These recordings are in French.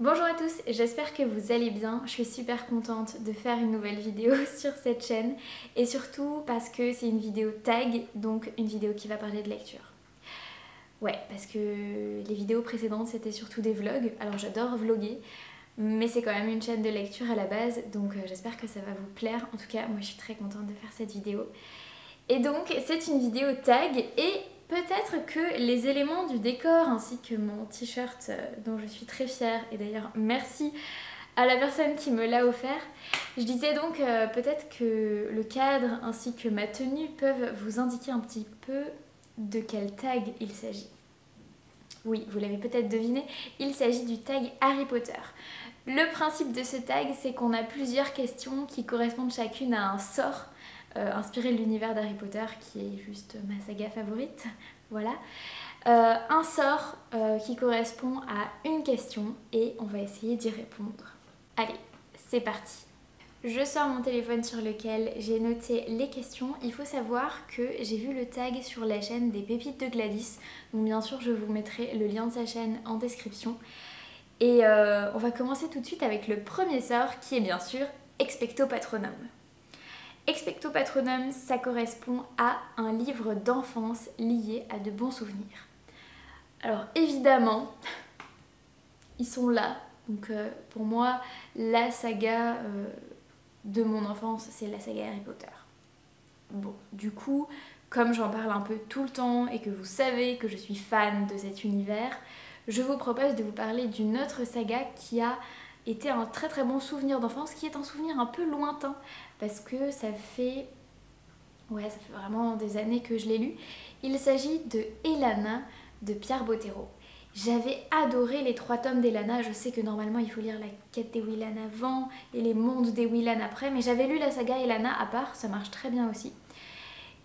Bonjour à tous, j'espère que vous allez bien. Je suis super contente de faire une nouvelle vidéo sur cette chaîne et surtout parce que c'est une vidéo tag, donc une vidéo qui va parler de lecture. Ouais, parce que les vidéos précédentes c'était surtout des vlogs, alors j'adore vlogger, mais c'est quand même une chaîne de lecture à la base, donc j'espère que ça va vous plaire. En tout cas, moi je suis très contente de faire cette vidéo. Et donc c'est une vidéo tag et peut-être que les éléments du décor ainsi que mon t-shirt dont je suis très fière, et d'ailleurs merci à la personne qui me l'a offert, je disais donc peut-être que le cadre ainsi que ma tenue peuvent vous indiquer un petit peu de quel tag il s'agit. Oui, vous l'avez peut-être deviné, il s'agit du tag Harry Potter. Le principe de ce tag, c'est qu'on a plusieurs questions qui correspondent chacune à un sort inspiré de l'univers d'Harry Potter, qui est juste ma saga favorite. Voilà. Un sort qui correspond à une question et on va essayer d'y répondre. Allez, c'est parti. Je sors mon téléphone sur lequel j'ai noté les questions. Il faut savoir que j'ai vu le tag sur la chaîne des Pépites de Gladys. Donc bien sûr, je vous mettrai le lien de sa chaîne en description. Et on va commencer tout de suite avec le premier sort qui est bien sûr Expecto Patronum. Expecto Patronum, ça correspond à un livre d'enfance lié à de bons souvenirs. Alors évidemment, ils sont là. Donc pour moi, la saga de mon enfance, c'est la saga Harry Potter. Bon, du coup, comme j'en parle un peu tout le temps et que vous savez que je suis fan de cet univers, je vous propose de vous parler d'une autre saga qui a été un très très bon souvenir d'enfance, qui est un souvenir un peu lointain, parce que ça fait vraiment des années que je l'ai lu. Il s'agit de Elana de Pierre Bottero. J'avais adoré les 3 tomes d'Elana. Je sais que normalement il faut lire la quête des Willan avant et les mondes des Willan après, mais j'avais lu la saga Elana à part, ça marche très bien aussi.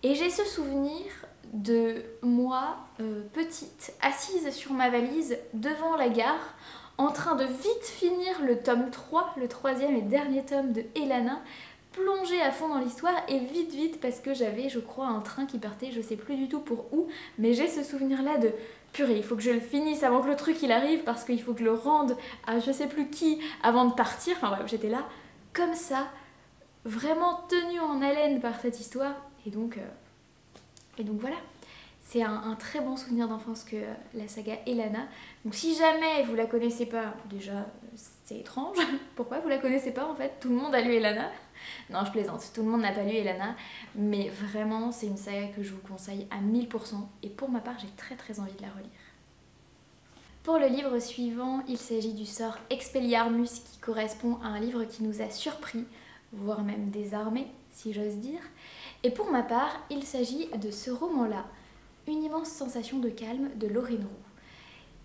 Et j'ai ce souvenir de moi, petite, assise sur ma valise devant la gare, en train de vite finir le tome 3, le 3e et dernier tome de Elana, plongée à fond dans l'histoire et vite parce que j'avais, je crois, un train qui partait, je sais plus du tout pour où, mais j'ai ce souvenir-là de purée, il faut que je le finisse avant que le truc il arrive parce qu'il faut que je le rende à je sais plus qui avant de partir. Enfin bref, j'étais là comme ça, vraiment tenue en haleine par cette histoire et donc voilà. C'est un très bon souvenir d'enfance que la saga Elana. Donc si jamais vous la connaissez pas, déjà c'est étrange, pourquoi vous la connaissez pas en fait? Tout le monde a lu Elana. Non, je plaisante, tout le monde n'a pas lu Elana, mais vraiment c'est une saga que je vous conseille à 1000% et pour ma part j'ai très envie de la relire. Pour le livre suivant, il s'agit du sort Expelliarmus qui correspond à un livre qui nous a surpris, voire même désarmés si j'ose dire. Et pour ma part, il s'agit de ce roman-là, Une immense sensation de calme de Lorraine Roux.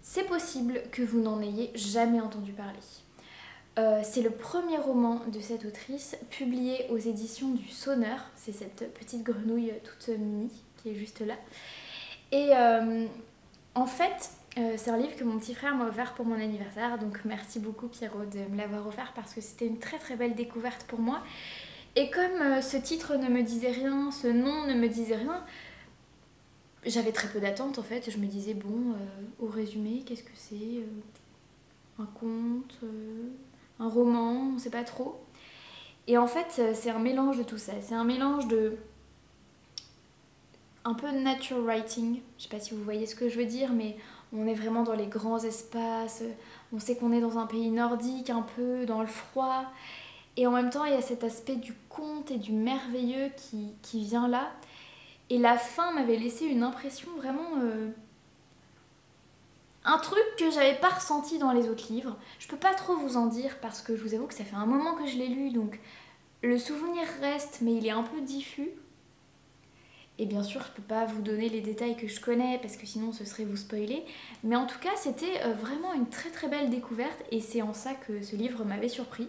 C'est possible que vous n'en ayez jamais entendu parler. C'est le premier roman de cette autrice, publié aux éditions du Sonneur. C'est cette petite grenouille toute mini qui est juste là. Et en fait, c'est un livre que mon petit frère m'a offert pour mon anniversaire. Donc merci beaucoup Pierrot de me l'avoir offert parce que c'était une très belle découverte pour moi. Et comme ce titre ne me disait rien, ce nom ne me disait rien, j'avais très peu d'attentes en fait. Je me disais bon, au résumé, qu'est-ce que c'est? Un conte, un roman, on sait pas trop. Et en fait, c'est un mélange de tout ça. C'est un mélange de un peu nature writing. Je sais pas si vous voyez ce que je veux dire, mais on est vraiment dans les grands espaces. On sait qu'on est dans un pays nordique, un peu dans le froid. Et en même temps, il y a cet aspect du conte et du merveilleux qui vient là. Et la fin m'avait laissé une impression vraiment... un truc que j'avais pas ressenti dans les autres livres. Je peux pas trop vous en dire parce que je vous avoue que ça fait un moment que je l'ai lu, donc le souvenir reste, mais il est un peu diffus. Et bien sûr, je peux pas vous donner les détails que je connais parce que sinon ce serait vous spoiler. Mais en tout cas, c'était vraiment une très belle découverte et c'est en ça que ce livre m'avait surpris.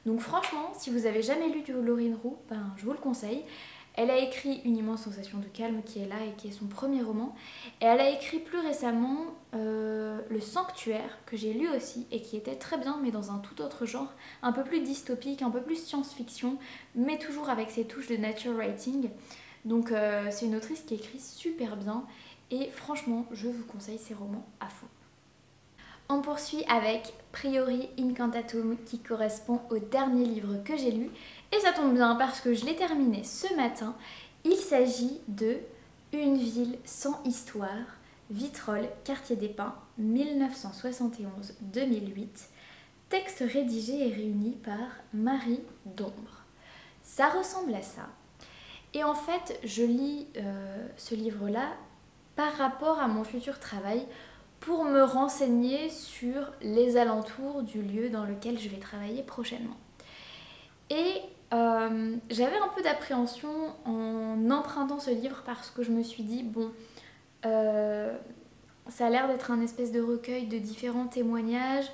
Donc franchement, si vous avez jamais lu du Lorraine Roux, ben, je vous le conseille. Elle a écrit Une immense sensation de calme qui est là et qui est son premier roman. Et elle a écrit plus récemment Le Sanctuaire, que j'ai lu aussi et qui était très bien, mais dans un tout autre genre, un peu plus dystopique, un peu plus science-fiction, mais toujours avec ses touches de nature writing. Donc c'est une autrice qui écrit super bien et franchement, je vous conseille ses romans à fond. On poursuit avec Priori Incantatum qui correspond au dernier livre que j'ai lu. Et ça tombe bien parce que je l'ai terminé ce matin. Il s'agit de Une ville sans histoire, Vitrolles, quartier des Pins, 1971-2008. Texte rédigé et réuni par Marie Dombre. Ça ressemble à ça. Et en fait, je lis ce livre-là par rapport à mon futur travail pour me renseigner sur les alentours du lieu dans lequel je vais travailler prochainement. Et j'avais un peu d'appréhension en empruntant ce livre parce que je me suis dit, bon, ça a l'air d'être un espèce de recueil de différents témoignages,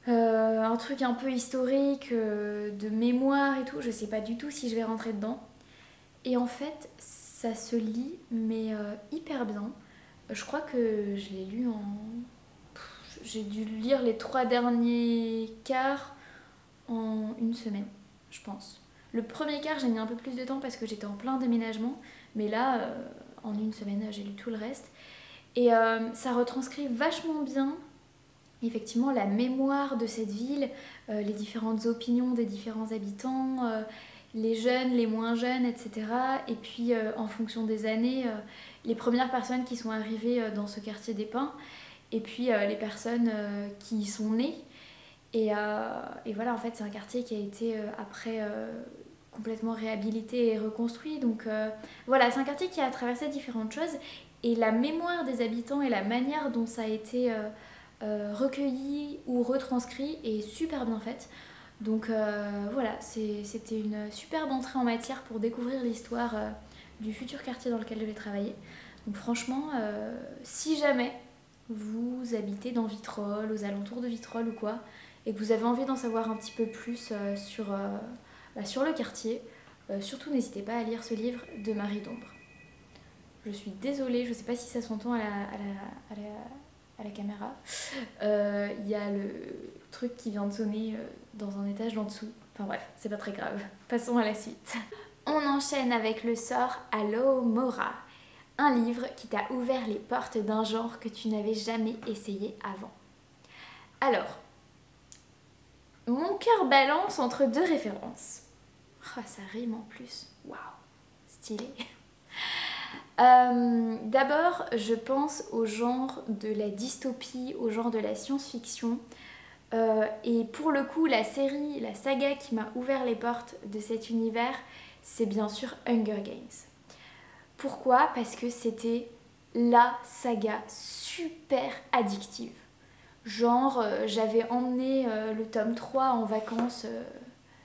un truc un peu historique, de mémoire et tout, je sais pas du tout si je vais rentrer dedans. Et en fait, ça se lit, mais hyper bien. Je crois que je l'ai lu en... J'ai dû lire les 3 derniers quarts en une semaine, je pense. Le premier quart, j'ai mis un peu plus de temps parce que j'étais en plein déménagement. Mais là, en une semaine, j'ai lu tout le reste. Et ça retranscrit vachement bien, effectivement, la mémoire de cette ville, les différentes opinions des différents habitants, les jeunes, les moins jeunes, etc. Et puis, en fonction des années, les premières personnes qui sont arrivées dans ce quartier des Pins, et puis les personnes qui y sont nées. Et voilà, en fait, c'est un quartier qui a été après complètement réhabilité et reconstruit. Donc voilà, c'est un quartier qui a traversé différentes choses. Et la mémoire des habitants et la manière dont ça a été recueilli ou retranscrit est super bien faite. Donc voilà, c'était une superbe entrée en matière pour découvrir l'histoire du futur quartier dans lequel je vais travailler. Donc franchement, si jamais vous habitez dans Vitrolles, aux alentours de Vitrolles ou quoi, et que vous avez envie d'en savoir un petit peu plus sur le quartier, surtout n'hésitez pas à lire ce livre de Marie Dombre. Je suis désolée, je sais pas si ça s'entend à la caméra. Il y a le truc qui vient de sonner dans un étage en dessous. Enfin bref, c'est pas très grave. Passons à la suite. On enchaîne avec le sort Alohomora, un livre qui t'a ouvert les portes d'un genre que tu n'avais jamais essayé avant. Alors, mon cœur balance entre 2 références. Oh, ça rime en plus. Waouh, stylé. D'abord, je pense au genre de la dystopie, au genre de la science-fiction. Et pour le coup, la saga qui m'a ouvert les portes de cet univers, c'est bien sûr Hunger Games. Pourquoi? Parce que c'était la saga super addictive. Genre, j'avais emmené le tome 3 en vacances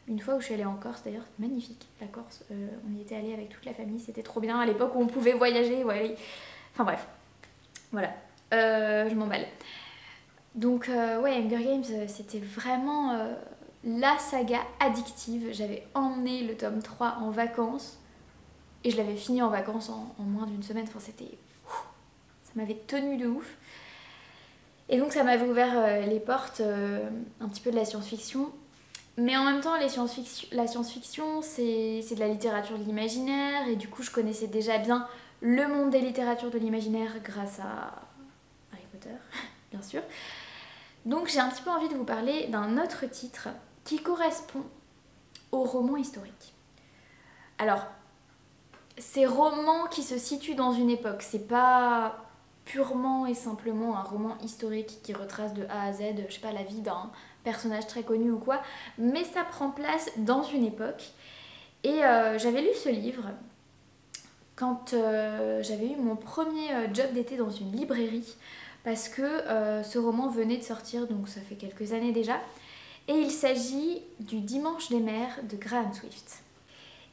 une fois où je suis allée en Corse. D'ailleurs, c'était magnifique, la Corse. On y était allé avec toute la famille, c'était trop bien. À l'époque où on pouvait voyager, ouais. Enfin bref, voilà, je m'emballe. Donc, ouais, Hunger Games, c'était vraiment la saga addictive. J'avais emmené le tome 3 en vacances et je l'avais fini en vacances en moins d'une semaine. Enfin, c'était... ça m'avait tenu de ouf. Et donc ça m'avait ouvert les portes un petit peu de la science-fiction. Mais en même temps, la science-fiction, c'est de la littérature de l'imaginaire. Et du coup, je connaissais déjà bien le monde des littératures de l'imaginaire grâce à Harry Potter, bien sûr. Donc j'ai un petit peu envie de vous parler d'un autre titre qui correspond au roman historique. Alors, ces romans qui se situent dans une époque, c'est pas purement et simplement un roman historique qui retrace de A à Z, je sais pas, la vie d'un personnage très connu ou quoi, mais ça prend place dans une époque. Et j'avais lu ce livre quand j'avais eu mon premier job d'été dans une librairie, parce que ce roman venait de sortir, donc ça fait quelques années déjà, et il s'agit du Dimanche des mers de Graham Swift.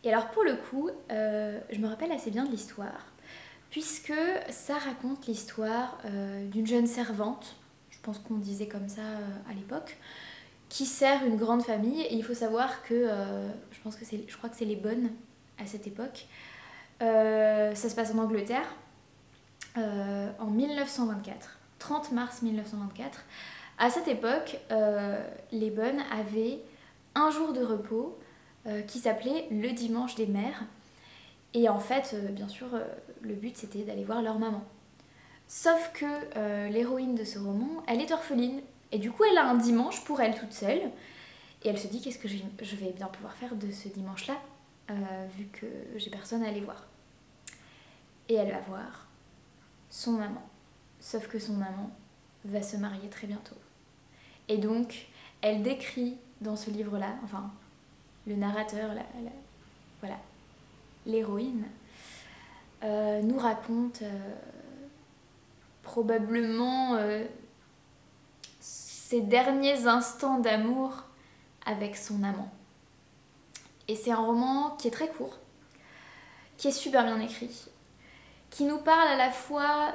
Et alors pour le coup, je me rappelle assez bien de l'histoire, puisque ça raconte l'histoire d'une jeune servante, je pense qu'on disait comme ça à l'époque, qui sert une grande famille. Et il faut savoir que, je crois que c'est les Bonnes à cette époque, ça se passe en Angleterre, en 1924, 30 mars 1924. À cette époque, les Bonnes avaient un jour de repos qui s'appelait le Dimanche des mers. Et en fait, bien sûr, le but c'était d'aller voir leur maman. Sauf que l'héroïne de ce roman, elle est orpheline. Et du coup, elle a un dimanche pour elle toute seule. Et elle se dit, qu'est-ce que je vais bien pouvoir faire de ce dimanche-là, vu que j'ai personne à aller voir. Et elle va voir son amant. Sauf que son amant va se marier très bientôt. Et donc, elle décrit dans ce livre-là, enfin, le narrateur, voilà, l'héroïne, nous raconte probablement ses derniers instants d'amour avec son amant. Et c'est un roman qui est très court, qui est super bien écrit, qui nous parle à la fois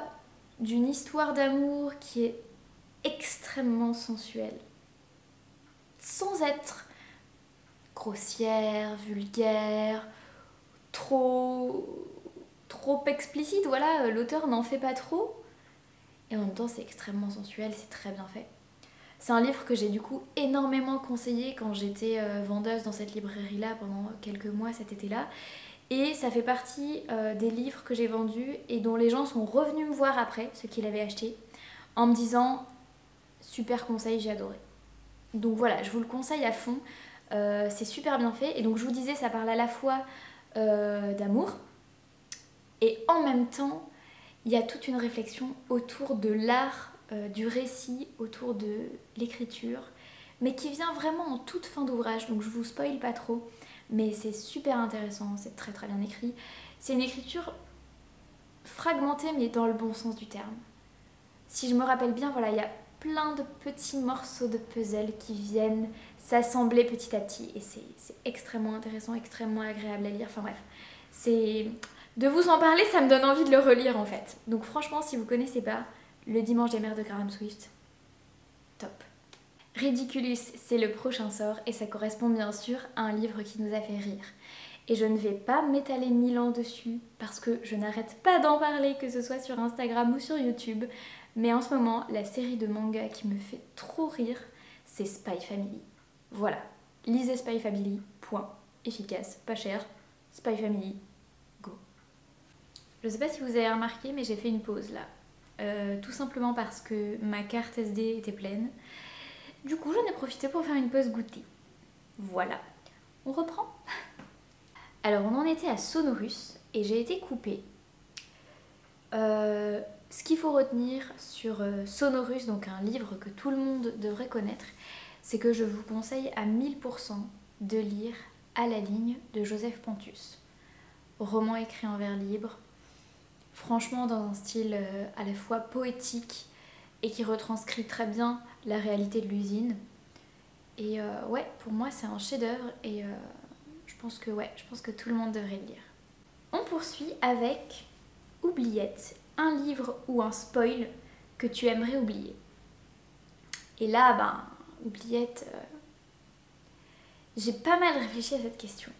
d'une histoire d'amour qui est extrêmement sensuelle, sans être grossière, vulgaire, trop explicite, voilà, l'auteur n'en fait pas trop, et en même temps c'est extrêmement sensuel, c'est très bien fait. C'est un livre que j'ai du coup énormément conseillé quand j'étais vendeuse dans cette librairie-là pendant quelques mois cet été-là. Et ça fait partie des livres que j'ai vendus et dont les gens sont revenus me voir après, ceux qui l'avaient acheté, en me disant « super conseil, j'ai adoré ». Donc voilà, je vous le conseille à fond, c'est super bien fait. Et donc je vous disais, ça parle à la fois d'amour et en même temps, il y a toute une réflexion autour de l'art du récit, autour de l'écriture, mais qui vient vraiment en toute fin d'ouvrage, donc je vous spoil pas trop, mais c'est super intéressant, c'est très très bien écrit. C'est une écriture fragmentée, mais dans le bon sens du terme. Si je me rappelle bien, voilà, il y a plein de petits morceaux de puzzle qui viennent s'assembler petit à petit, et c'est extrêmement intéressant, extrêmement agréable à lire, enfin bref, c'est... De vous en parler, ça me donne envie de le relire en fait. Donc franchement, si vous connaissez pas, Le Dimanche des mers de Graham Swift, top. Ridiculous, c'est le prochain sort et ça correspond bien sûr à un livre qui nous a fait rire. Et je ne vais pas m'étaler 1000 ans dessus parce que je n'arrête pas d'en parler, que ce soit sur Instagram ou sur YouTube. Mais en ce moment, la série de mangas qui me fait trop rire, c'est Spy Family. Voilà, lisez Spy Family, point. Efficace, pas cher, Spy Family, go. Je sais pas si vous avez remarqué, mais j'ai fait une pause là. Tout simplement parce que ma carte SD était pleine. Du coup, j'en ai profité pour faire une pause goûter. Voilà. On reprend. Alors, on en était à Sonorus et j'ai été coupée. Ce qu'il faut retenir sur Sonorus, donc un livre que tout le monde devrait connaître, c'est que je vous conseille à 1000% de lire À la ligne de Joseph Pontus. Roman écrit en vers libre, franchement dans un style à la fois poétique et qui retranscrit très bien la réalité de l'usine. Et ouais, pour moi c'est un chef-d'œuvre et je pense que tout le monde devrait le lire. On poursuit avec Oubliette, un livre ou un spoil que tu aimerais oublier. Et là, ben, Oubliette, j'ai pas mal réfléchi à cette question.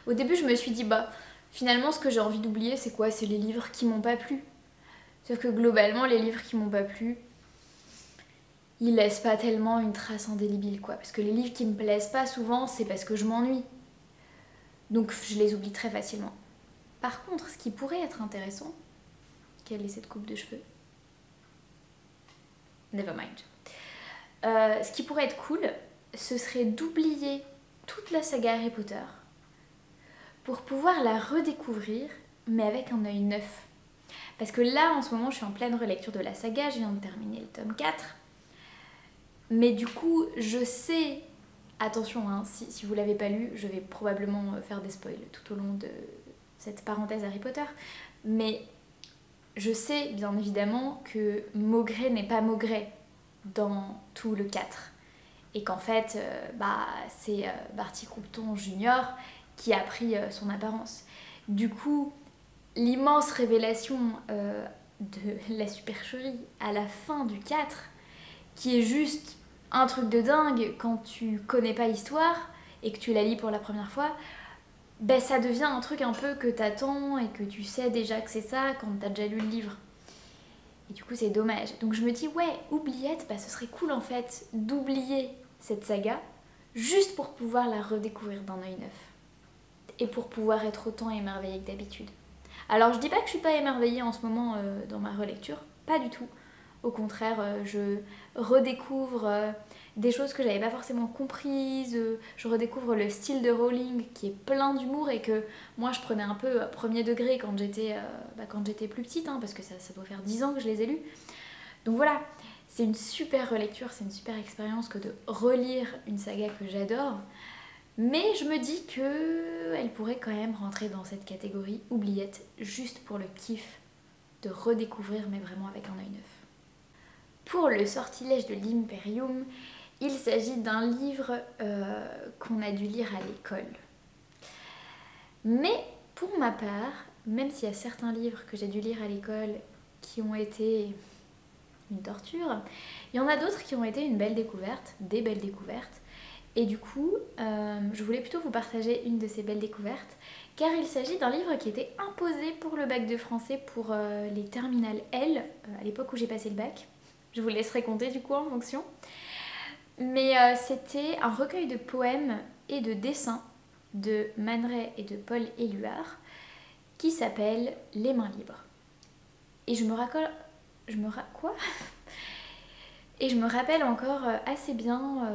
Au début, je me suis dit, bah, finalement, ce que j'ai envie d'oublier, c'est quoi? C'est les livres qui m'ont pas plu. Sauf que globalement, les livres qui m'ont pas plu, ils laissent pas tellement une trace indélébile, quoi. Parce que les livres qui me plaisent pas, souvent, c'est parce que je m'ennuie. Donc, je les oublie très facilement. Par contre, ce qui pourrait être intéressant, quelle est cette coupe de cheveux? Nevermind. Ce qui pourrait être cool, ce serait d'oublier toute la saga Harry Potter pour pouvoir la redécouvrir, mais avec un œil neuf. Parce que là, en ce moment, je suis en pleine relecture de la saga, je viens de terminer le tome 4. Mais du coup, je sais, attention, hein, si vous l'avez pas lu, je vais probablement faire des spoils tout au long de cette parenthèse Harry Potter. Mais je sais bien évidemment que Maugrey n'est pas Maugrey dans tout le 4. Et qu'en fait, c'est Barty Croughton Jr. qui a pris son apparence. Du coup, l'immense révélation de la supercherie à la fin du 4, qui est juste un truc de dingue quand tu connais pas l'histoire et que tu la lis pour la première fois, ben ça devient un truc un peu que t'attends et que tu sais déjà que c'est ça quand t'as déjà lu le livre. Et du coup c'est dommage. Donc je me dis ouais, Oubliette, ce serait cool en fait d'oublier cette saga juste pour pouvoir la redécouvrir d'un œil neuf. Et pour pouvoir être autant émerveillée que d'habitude. Alors je dis pas que je suis pas émerveillée en ce moment dans ma relecture, pas du tout. Au contraire, je redécouvre des choses que j'avais pas forcément comprises, je redécouvre le style de Rowling qui est plein d'humour et que moi je prenais un peu premier degré quand j'étais plus petite, hein, parce que ça doit faire 10 ans que je les ai lus. Donc voilà, c'est une super relecture, c'est une super expérience que de relire une saga que j'adore. Mais je me dis qu'elle pourrait quand même rentrer dans cette catégorie oubliette, juste pour le kiff de redécouvrir, mais vraiment avec un œil neuf. Pour le sortilège de l'Imperium, il s'agit d'un livre qu'on a dû lire à l'école. Mais pour ma part, même s'il y a certains livres que j'ai dû lire à l'école qui ont été une torture, il y en a d'autres qui ont été une belle découverte, des belles découvertes. Et du coup, je voulais plutôt vous partager une de ces belles découvertes, car il s'agit d'un livre qui était imposé pour le bac de français pour les terminales L, à l'époque où j'ai passé le bac. Je vous laisserai compter du coup en fonction. Mais c'était un recueil de poèmes et de dessins de Man Ray et de Paul Éluard qui s'appelle Les mains libres. Et je me rappelle encore assez bien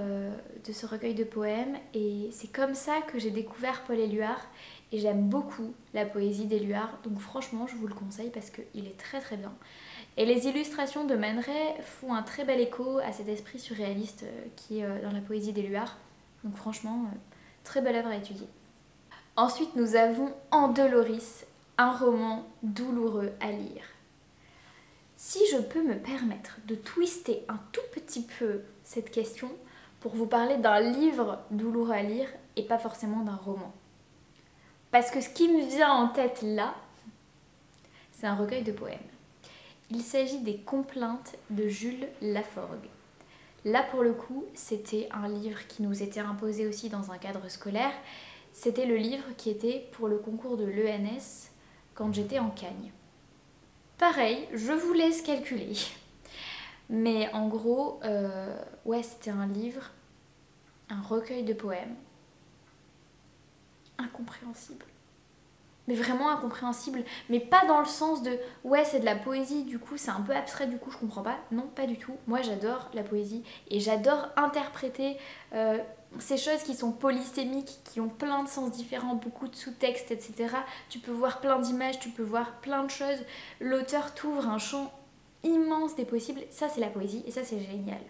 de ce recueil de poèmes et c'est comme ça que j'ai découvert Paul Éluard et j'aime beaucoup la poésie d'Éluard, donc franchement je vous le conseille parce qu'il est très très bien. Et les illustrations de Man Ray font un très bel écho à cet esprit surréaliste qui est dans la poésie d'Éluard, donc franchement très belle œuvre à étudier. Ensuite nous avons Andoloris, un roman douloureux à lire. Si je peux me permettre de twister un tout petit peu cette question pour vous parler d'un livre douloureux à lire et pas forcément d'un roman. Parce que ce qui me vient en tête là, c'est un recueil de poèmes. Il s'agit des Complaintes de Jules Laforgue. Là pour le coup, c'était un livre qui nous était imposé aussi dans un cadre scolaire. C'était le livre qui était pour le concours de l'ENS quand j'étais en Cagne. Pareil, je vous laisse calculer. Mais en gros, ouais, c'était un livre, un recueil de poèmes. Incompréhensible. Mais vraiment incompréhensible. Mais pas dans le sens de ouais, c'est de la poésie, du coup c'est un peu abstrait, du coup je comprends pas. Non, pas du tout. Moi j'adore la poésie et j'adore interpréter ces choses qui sont polysémiques, qui ont plein de sens différents, beaucoup de sous-textes, etc. Tu peux voir plein d'images, tu peux voir plein de choses. L'auteur t'ouvre un champ immense des possibles. Ça c'est la poésie et ça c'est génial.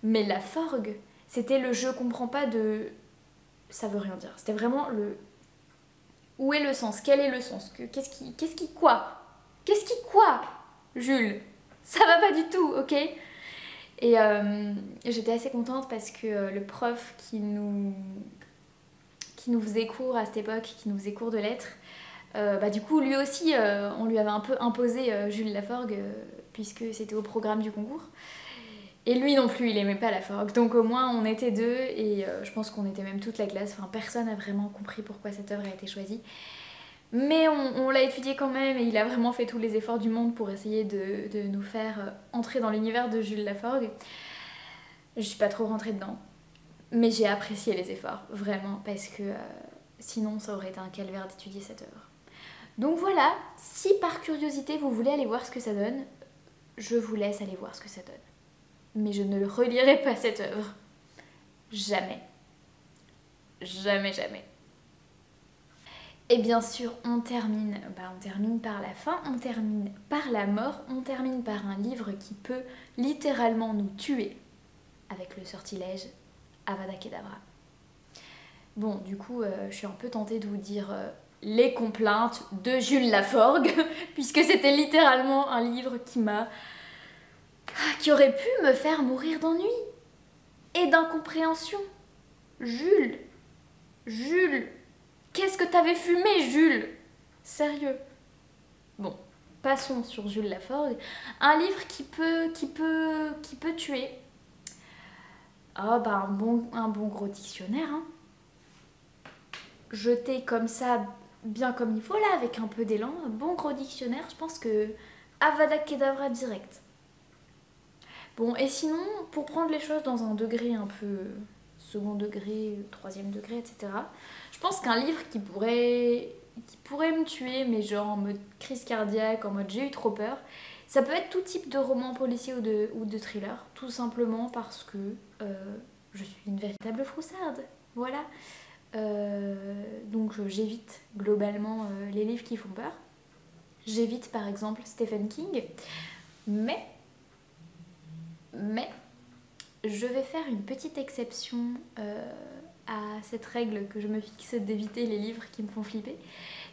Mais la forgue, c'était le je comprends pas de... Ça veut rien dire. C'était vraiment le... Où est le sens? Quel est le sens? Qu'est-ce qui quoi? Qu'est-ce qui quoi, Jules? Ça va pas du tout, ok? Et j'étais assez contente parce que le prof qui nous faisait cours à cette époque, qui nous faisait cours de lettres, du coup lui aussi on lui avait un peu imposé Jules Laforgue puisque c'était au programme du concours. Et lui non plus, il aimait pas Laforgue. Donc au moins on était deux et je pense qu'on était même toute la classe. Enfin personne n'a vraiment compris pourquoi cette œuvre a été choisie. Mais on l'a étudié quand même et il a vraiment fait tous les efforts du monde pour essayer de nous faire entrer dans l'univers de Jules Laforgue. Je suis pas trop rentrée dedans. Mais j'ai apprécié les efforts, vraiment, parce que sinon ça aurait été un calvaire d'étudier cette œuvre. Donc voilà, si par curiosité vous voulez aller voir ce que ça donne, je vous laisse aller voir ce que ça donne. Mais je ne relirai pas cette œuvre. Jamais. Jamais, jamais. Et bien sûr, on termine par la fin, on termine par la mort, on termine par un livre qui peut littéralement nous tuer, avec le sortilège Avada Kedavra. Bon, du coup, je suis un peu tentée de vous dire Les Complaintes de Jules Laforgue, puisque c'était littéralement un livre qui aurait pu me faire mourir d'ennui et d'incompréhension. Jules, qu'est-ce que t'avais fumé, Jules? Sérieux. Bon, passons sur Jules Laforgue. Un livre qui peut tuer. Ah bah un bon gros dictionnaire, hein. Jeté comme ça, bien comme il faut là, avec un peu d'élan, un bon gros dictionnaire, je pense que Avada Kedavra direct. Bon, et sinon, pour prendre les choses dans un degré un peu second degré, troisième degré, etc., je pense qu'un livre qui pourrait qui pourrait me tuer, mais genre en mode crise cardiaque, en mode j'ai eu trop peur. Ça peut être tout type de roman policier ou de thriller, tout simplement parce que je suis une véritable froussarde. Voilà. Donc j'évite globalement les livres qui font peur. J'évite par exemple Stephen King, mais je vais faire une petite exception à cette règle que je me fixe d'éviter les livres qui me font flipper.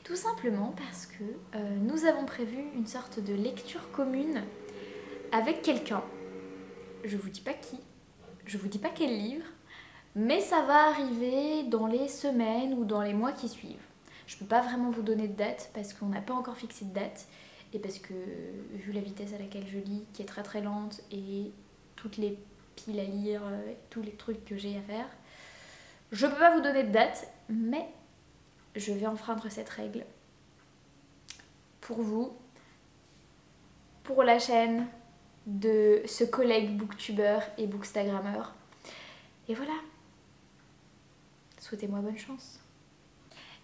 Tout simplement parce que nous avons prévu une sorte de lecture commune avec quelqu'un. Je vous dis pas qui, je vous dis pas quel livre, mais ça va arriver dans les semaines ou dans les mois qui suivent. Je peux pas vraiment vous donner de date parce qu'on n'a pas encore fixé de date et parce que vu la vitesse à laquelle je lis, qui est très très lente, et toutes les piles à lire, tous les trucs que j'ai à faire, je peux pas vous donner de date, mais je vais enfreindre cette règle pour vous, pour la chaîne de ce collègue booktuber et bookstagrammeur. Et voilà. Souhaitez-moi bonne chance.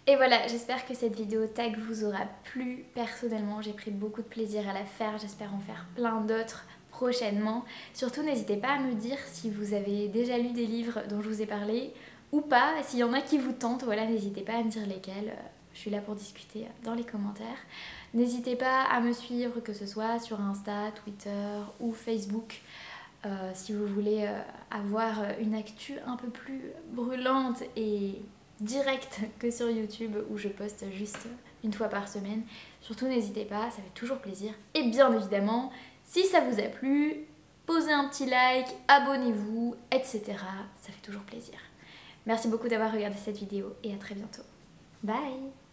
Et voilà, j'espère que cette vidéo tag vous aura plu. Personnellement, j'ai pris beaucoup de plaisir à la faire. J'espère en faire plein d'autres prochainement. Surtout, n'hésitez pas à me dire si vous avez déjà lu des livres dont je vous ai parlé ou pas. S'il y en a qui vous tentent, voilà, n'hésitez pas à me dire lesquels. Je suis là pour discuter dans les commentaires. N'hésitez pas à me suivre, que ce soit sur Insta, Twitter ou Facebook. Si vous voulez avoir une actu un peu plus brûlante et directe que sur YouTube où je poste juste une fois par semaine. Surtout n'hésitez pas, ça fait toujours plaisir. Et bien évidemment, si ça vous a plu, posez un petit like, abonnez-vous, etc. Ça fait toujours plaisir. Merci beaucoup d'avoir regardé cette vidéo et à très bientôt. Bye!